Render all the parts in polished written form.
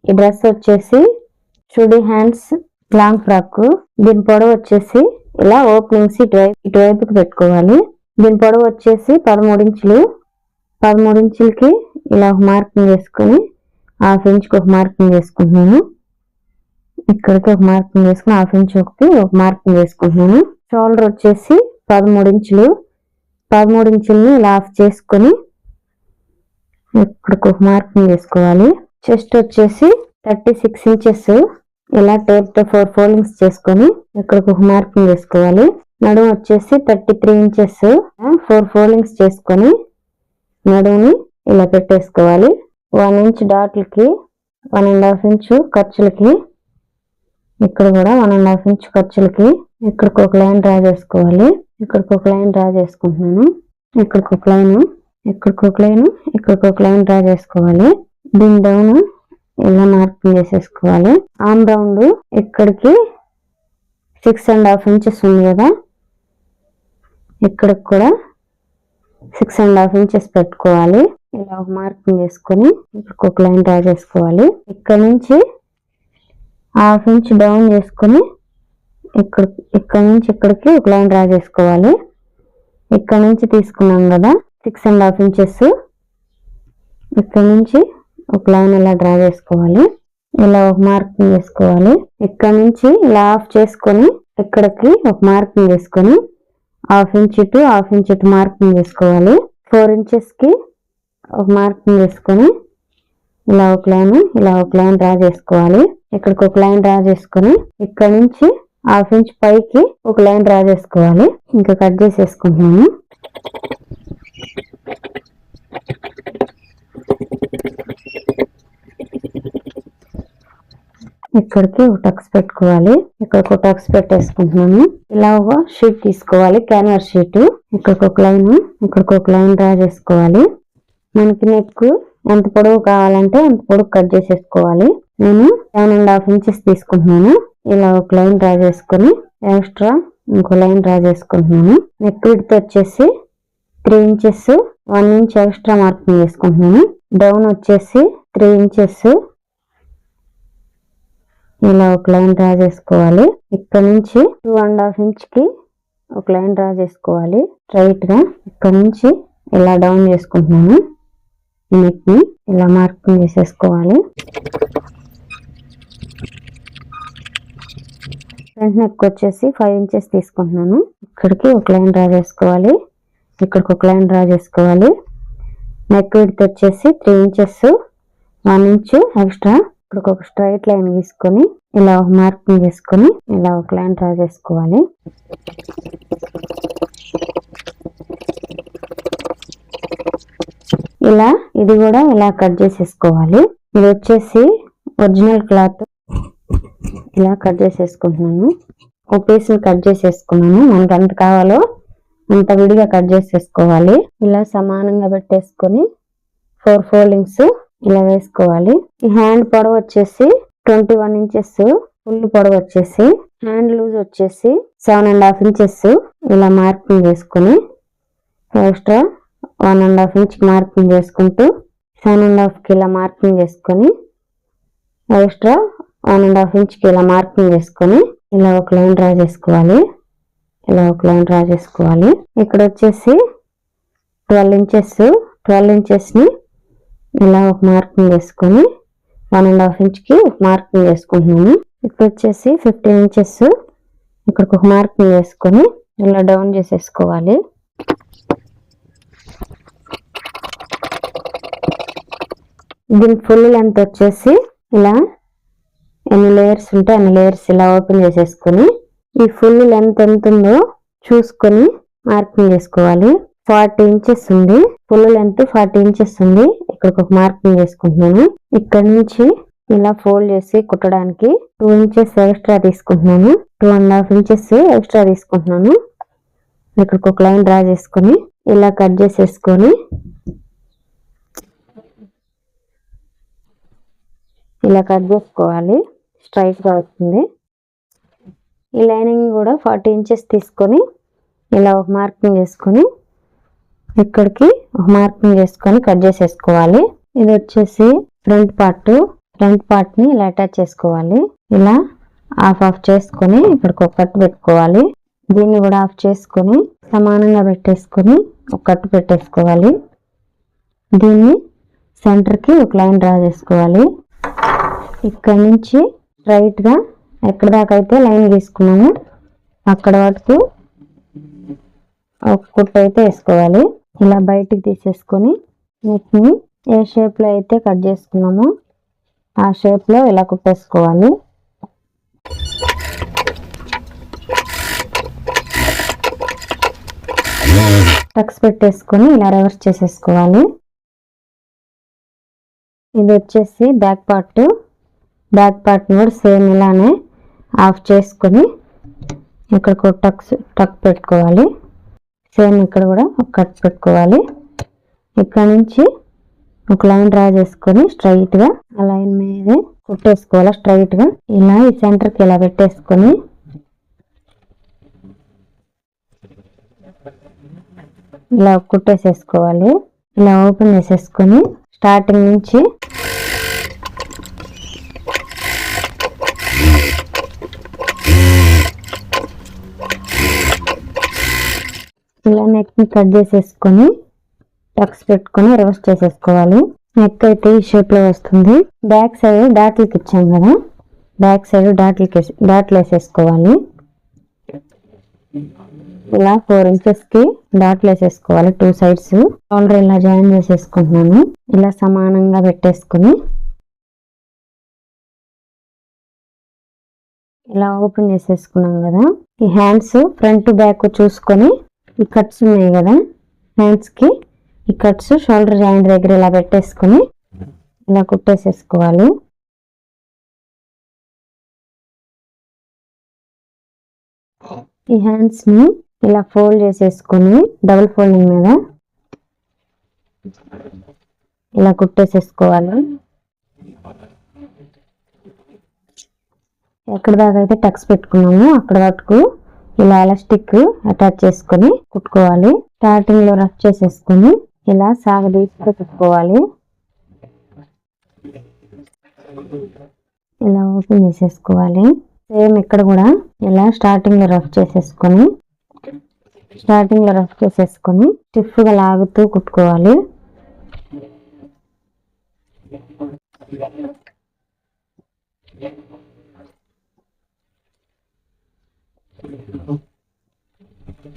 ఈ డ్రెస్ వచ్చేసి chudi hands long frock. దీని పొడవు వచ్చేసి ఇలా ఓపెనింగ్స్ ఇటువైపుకి పెట్టుకోవాలి. దీని పొడవు వచ్చేసి 13 ఇంచులు. 13 ఇంచులకి ఇలా ఒక మార్కింగ్ వేసుకొని హాఫ్ ఇంచుకి ఒక మార్కింగ్ వేసుకుంటున్నాను. ఇక్కడికి ఒక మార్కింగ్ వేసుకుని హాఫ్ ఇంచ్ ఒకటి ఒక మార్కింగ్ వేసుకుంటున్నాను. షోల్డర్ వచ్చేసి 13 ఇంచులు. 13 ఇంచులని ఇలా ఆఫ్ చేసుకొని ఇక్కడికి ఒక మార్కింగ్ వేసుకోవాలి. చెస్ట్ వచ్చేసి 36 ఇంచెస్. ఇలా టేప్ తో 4 ఫోల్డింగ్స్ చేసుకొని ఇక్కడికి ఒక మార్కింగ్ వేసుకోవాలి. నడుము వచ్చేసి 33 ఇంచెస్. 4 ఫోల్డింగ్స్ చేసుకొని నడుముని ఇలా పెట్టేసుకోవాలి. 1 ఇంచ్ డాట్లకి 1.5 ఇంచు ఖర్చులకి, ఇక్కడ కూడా 1.5 ఇంచు ఖర్చులకి ఇక్కడికి ఒక లైన్ డ్రా చేసుకోవాలి. ఇక్కడికి ఒక లైన్ డ్రా చేసుకుంటున్నాను. ఇక్కడికి ఒక లైన్, ఇక్కడికి ఒక లైన్, ఇక్కడికి ఒక లైన్ డ్రా చేసుకోవాలి. దీని డౌన్ ఇలా మార్కింగ్ చేసేసుకోవాలి. ఆర్మ్ రౌండ్ ఇక్కడికి 6.5 ఇంచెస్ ఉంది కదా, ఇక్కడికి కూడా 6.5 ఇంచెస్ పెట్టుకోవాలి. ఇలా ఒక మార్కింగ్ చేసుకొని ఇక్కడికి ఒక లైన్ డ్రా చేసుకోవాలి. ఇక్కడ నుంచి హాఫ్ ఇంచ్ డౌన్ చేసుకొని ఇక్కడ నుంచి ఇక్కడికి ఒక లైన్ డ్రా చేసుకోవాలి. ఇక్కడ నుంచి తీసుకున్నాం కదా 6.5 ఇంచెస్, ఇక్కడ నుంచి ఒక లైన్ ఇలా డ్రా చేసుకోవాలి. ఇలా ఒక మార్కింగ్ చేసుకోవాలి. ఇక్కడ నుంచి ఇలా ఆఫ్ చేసుకొని ఇక్కడికి ఒక మార్కింగ్ వేసుకొని హాఫ్ ఇంచ్ ఇటు మార్కింగ్ వేసుకోవాలి. 4 ఇంచెస్ కి ఒక మార్కింగ్ వేసుకొని ఇలా ఒక లైన్ డ్రా చేసుకోవాలి. ఇక్కడికి ఒక లైన్ డ్రా చేసుకొని ఇక్కడ నుంచి హాఫ్ ఇంచ్ పైకి ఒక లైన్ డ్రా చేసుకోవాలి. ఇంకా కట్ చేసేసుకుంటున్నాను. ఇక్కడికి ఒక టక్స్ పెట్టుకోవాలి. ఇక్కడికి ఒక టక్స్ పెట్టేసుకుంటున్నాను. ఇలా ఒక షీట్ తీసుకోవాలి, క్యాన్వాస్ షీట్. ఇక్కడికి ఒక లైన్, ఇక్కడికి ఒక లైన్ డ్రా చేసుకోవాలి. మనకి నెక్ ఎంత పొడవు కావాలంటే అంత పొడవు కట్ చేసేసుకోవాలి. నేను 7.5 ఇంచెస్ తీసుకుంటున్నాను. ఇలా ఒక లైన్ డ్రా చేసుకొని ఎక్స్ట్రా ఇంకో లైన్ డ్రా చేసుకుంటున్నాను. నెక్ విడ్త్ వచ్చేసి 3 ఇంచెస్, 1 ఇంచ్ ఎక్స్ట్రా మార్కింగ్ చేసుకుంటున్నాను. డౌన్ వచ్చేసి 3 ఇంచెస్. ఇలా ఒక లైన్ డ్రా చేసుకోవాలి. ఇక్కడ నుంచి 2.5 ఇంచ్ కి ఒక లైన్ డ్రా చేసుకోవాలి స్ట్రైట్ గా. ఇక్కడ నుంచి ఇలా డౌన్ చేసుకుంటున్నాను. నెక్ ని ఇలా మార్కింగ్ చేసేసుకోవాలి. ఫ్రంట్ నెక్ వచ్చేసి 5 ఇంచెస్ తీసుకుంటున్నాను. ఇక్కడికి ఒక లైన్ డ్రా చేసుకోవాలి. ఇక్కడికి ఒక లైన్ డ్రా చేసుకోవాలి. నెక్ విడ్త్ వచ్చేసి 3 ఇంచెస్, 1 ఇంచ్ ఎక్స్ట్రా. ఇక్కడికి ఒక స్ట్రైట్ లైన్ గీసుకొని ఇలా ఒక మార్కింగ్ చేసుకొని ఇలా ఒక లైన్ డ్రా చేసుకోవాలి. ఇలా ఇది కూడా ఇలా కట్ చేసేసుకోవాలి. ఇది వచ్చేసి ఒరిజినల్ క్లాత్. ఇలా కట్ చేసేసుకుంటున్నాను. ఒక పీస్ ని కట్ చేసేసుకున్నాను. మనకి ఎంత కావాలో అంత విడిగా కట్ చేసేసుకోవాలి. ఇలా సమానంగా పెట్టేసుకొని 4 ఫోల్డింగ్స్ ఇలా వేసుకోవాలి. ఈ హ్యాండ్ పొడవు వచ్చేసి 21 ఇంచెస్. ఫుల్ పొడవు వచ్చేసి, హ్యాండ్ లూజ్ వచ్చేసి 7.5 ఇంచెస్. ఇలా మార్కింగ్ చేసుకుని ఎక్స్ట్రా 1.5 ఇంచ్ మార్కింగ్ చేసుకుంటూ 7.5 కి ఇలా మార్కింగ్ చేసుకొని ఎక్స్ట్రా 1.5 ఇంచ్ కి ఇలా మార్కింగ్ చేసుకొని ఇలా ఒక లైన్ డ్రా చేసుకోవాలి. ఇలా ఒక లైన్ డ్రా చేసుకోవాలి. ఇక్కడ వచ్చేసి 12 ఇంచెస్. 12 ఇంచెస్ ని ఇలా ఒక మార్కింగ్ చేసుకొని 1.5 ఇంచ్ కి ఒక మార్కింగ్ చేసుకుంటున్నాను. ఇక్కడ వచ్చేసి 15 ఇంచెస్. ఇక్కడికి ఒక మార్కింగ్ వేసుకొని ఇలా డౌన్ చేసేసుకోవాలి. దీని ఫుల్ లెంత్ వచ్చేసి ఇలా ఎన్ని లేయర్స్ ఉంటే అన్ని లేయర్స్ ఇలా ఓపెన్ చేసేసుకొని ఈ ఫుల్ లెంత్ ఎంత ఉందో చూసుకొని మార్కింగ్ చేసుకోవాలి. 40 ఇంచెస్ ఉంది. ఫుల్ లెంత్ 40 ఇంచెస్ ఉంది. ఇక్కడికి ఒక మార్కింగ్ చేసుకుంటున్నాను. ఇక్కడ నుంచి ఇలా ఫోల్డ్ చేసి కుట్టడానికి 2 ఇంచెస్ ఎక్స్ట్రా తీసుకుంటున్నాను. 2.5 ఇంచెస్ ఎక్స్ట్రా తీసుకుంటున్నాను. ఇక్కడికి ఒక లైన్ డ్రా చేసుకొని ఇలా కట్ చేసేసుకొని ఇలా కట్ చేసుకోవాలి. స్ట్రైట్ గా వస్తుంది. ఈ లైనింగ్ కూడా 40 ఇంచెస్ తీసుకొని ఇలా ఒక మార్కింగ్ చేసుకొని ఇక్కడికి ఒక మార్కింగ్ చేసుకొని కట్ చేసేసుకోవాలి. ఇది వచ్చేసి ఫ్రంట్ పార్ట్. ఫ్రంట్ పార్ట్ ని ఇలా అటాచ్ చేసుకోవాలి. ఇలా ఆఫ్ చేసుకొని ఇక్కడికి ఒక కట్టు పెట్టుకోవాలి. దీన్ని కూడా ఆఫ్ చేసుకొని సమానంగా పెట్టేసుకొని ఒక కట్టు పెట్టేసుకోవాలి. దీన్ని సెంటర్ కి ఒక లైన్ డ్రా చేసుకోవాలి. ఇక్కడ నుంచి స్ట్రైట్ గా ఎక్కడ దాకా అయితే లైన్ గీసుకున్నాము అక్కడ వరకు ఒక కుట్టు అయితే వేసుకోవాలి. ఇలా బయటికి తీసేసుకొని నెక్ ని ఏ షేప్ లో అయితే కట్ చేసుకున్నామో ఆ షేప్ లో ఇలా కుట్టేసుకోవాలి. టక్స్ పెట్టేసుకొని ఇలా రివర్స్ చేసేసుకోవాలి. ఇది వచ్చేసి బ్యాక్ పార్ట్ కూడా సేమ్ ఇలానే ఆఫ్ చేసుకొని ఇక్కడ టక్ పెట్టుకోవాలి. సేమ్ ఇక్కడ కూడా ఒక కట్ పెట్టుకోవాలి. ఇక్కడ నుంచి ఒక లైన్ డ్రా చేసుకొని స్ట్రైట్ గా ఆ లైన్ మీద కుట్టేసుకోవాలి. స్ట్రైట్ గా ఇలా ఈ సెంటర్ కి ఇలా పెట్టేసుకొని ఇలా కుట్టేసేసుకోవాలి. ఇలా ఓపెన్ చేసేసుకొని స్టార్టింగ్ నుంచి ఇలా నెక్ ని కట్ చేసేసుకొని టక్స్ పెట్టుకొని రివర్స్ చేసేసుకోవాలి. నెక్ అయితే ఈ షేప్ లో వస్తుంది. బ్యాక్ సైడ్ డాట్లకి ఇచ్చాం కదా, బ్యాక్ సైడ్ డాట్లు వేసేసుకోవాలి. ఇలా 4 ఇంచెస్ కి డాట్లు వేసేసుకోవాలి. 2 సైడ్స్ ఆల్రెడీ ఇలా జాయిన్ చేసేసుకుంటున్నాను. ఇలా సమానంగా పెట్టేసుకుని ఇలా ఓపెన్ చేసేసుకున్నాం కదా. ఈ హ్యాండ్స్ ఫ్రంట్ బ్యాక్ చూసుకొని ఈ కట్స్ ఉన్నాయి కదా, హ్యాండ్స్ కి ఈ కట్స్ షోల్డర్ జాయింట్ దగ్గర ఇలా పెట్టేసుకుని ఇలా కుట్టేసేసుకోవాలి. ఈ హ్యాండ్స్ ని ఇలా ఫోల్డ్ చేసేసుకొని డబుల్ ఫోల్డింగ్ మీద ఇలా కుట్టేసేసుకోవాలి. ఎక్కడ దాకా అయితే టక్స్ పెట్టుకున్నామో అక్కడ వరకు ఇలా ఎలాస్టిక్ అటాచ్ చేసుకొని కుట్టుకోవాలి. స్టార్టింగ్ లో రఫ్ చేసేసుకొని ఇలా సాగదీసుకు కుట్టుకోవాలి. ఇలా ఓపెన్ చేసేసుకోవాలి. సేమ్ ఇక్కడ కూడా ఇలా స్టార్టింగ్ లో రఫ్ చేసేసుకొని స్టిఫ్ గా లాగుతూ కుట్టుకోవాలి.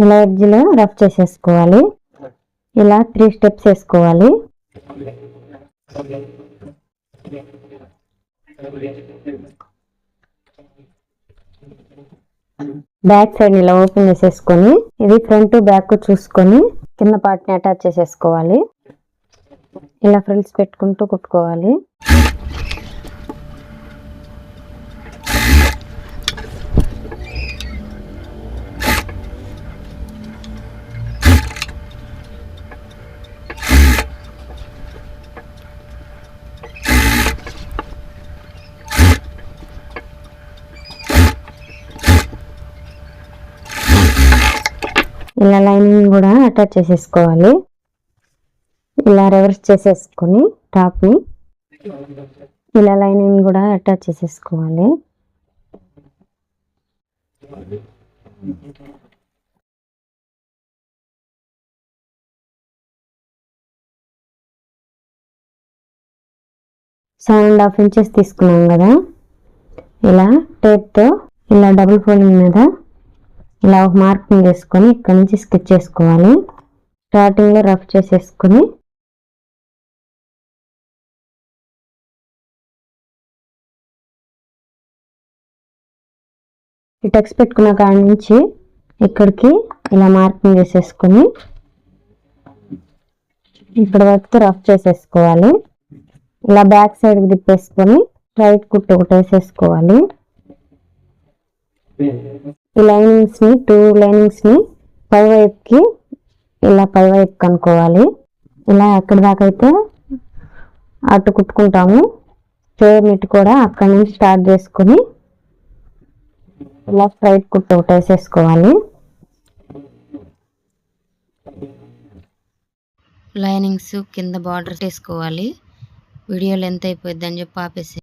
ఇలా ఎడ్జ్ లో రఫ్ చేసేసుకోవాలి. ఇలా 3 స్టెప్స్ వేసుకోవాలి. బ్యాక్ సైడ్ ఇలా ఓపెన్ చేసేసుకొని ఇది ఫ్రంట్ బ్యాక్ చూసుకొని కింద పార్ట్ ని అటాచ్ చేసేసుకోవాలి. ఇలా ఫ్రిల్స్ పెట్టుకుంటూ కుట్టుకోవాలి. ఇలా లైనింగ్ కూడా అటాచ్ చేసేసుకోవాలి. ఇలా రివర్స్ చేసేసుకొని టాప్ ని ఇలా లైనింగ్ కూడా అటాచ్ చేసేసుకోవాలి. సెవెన్ అండ్ హాఫ్ ఇంచెస్ తీసుకున్నాం కదా, ఇలా టేప్ తో ఇలా డబుల్ ఫోల్డింగ్ మీద ఇలా ఒక మార్కింగ్ చేసుకొని ఇక్కడ నుంచి స్కెచ్ చేసుకోవాలి. స్టార్టింగ్ లో రఫ్ చేసేసుకొని ఈ టక్స్ పెట్టుకున్న కాడ నుంచి ఇక్కడికి ఇలా మార్కింగ్ చేసేసుకొని ఇక్కడ వరకు రఫ్ చేసేసుకోవాలి. ఇలా బ్యాక్ సైడ్ కి తిప్పేసుకొని స్ట్రైట్ కుట్టు ఒకటి వేసేసుకోవాలి. ఈ లైనింగ్స్ ని 2 లైనింగ్స్ ని పై వైపుకి ఇలా పై వైపు కనుక్కోవాలి. ఇలా ఎక్కడి దాకా అయితే అటు కుట్టుకుంటాము సేమ్ ఇటు కూడా అక్కడి నుంచి స్టార్ట్ చేసుకొని ఇలా స్ట్రైట్ కుట్టు ఒకటి వేసేసుకోవాలి. లైనింగ్స్ కింద బార్డర్ వేసుకోవాలి. వీడియో లెంత్ అయిపోద్ది అని చెప్పి ఆపేసి